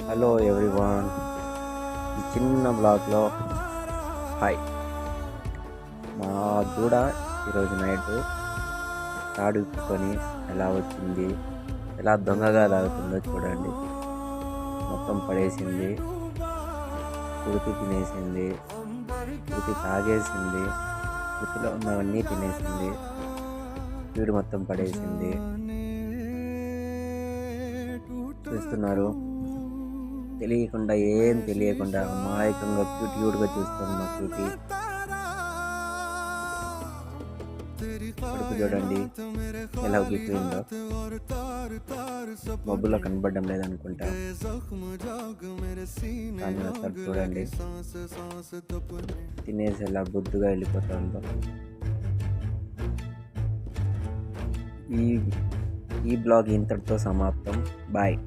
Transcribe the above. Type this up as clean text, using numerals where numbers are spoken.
Hello everyone, ఈ చిన్న బ్లాగ్లో హాయ్. మా దూడ ఈరోజు నైట్ తాడు ఇప్పుకొని ఎలా వచ్చింది, ఎలా దొంగగా తాగుతుందో చూడండి. మొత్తం పడేసింది, కుడితి తినేసింది, కుడితి తాగేసింది, కుడితిలో ఉన్నవన్నీ తినేసింది, వీడు మొత్తం పడేసింది. చూస్తున్నారు, తెలియకుండా ఏం తెలియకుండా అమాయకంగా క్యూట్గా చూస్తుంది మా క్యూటీ. కడుపు చూడండి ఎలా ఉబ్బిపోయిందో. మబ్బులో కనబడడం లేదనుకుంటా, కానీ అక్కడ చూడండి తినేసి ఎలా బుద్దుగా వెళ్ళిపోతుందో. ఈ బ్లాగ్ ఇంతటితో సమాప్తం. బాయ్.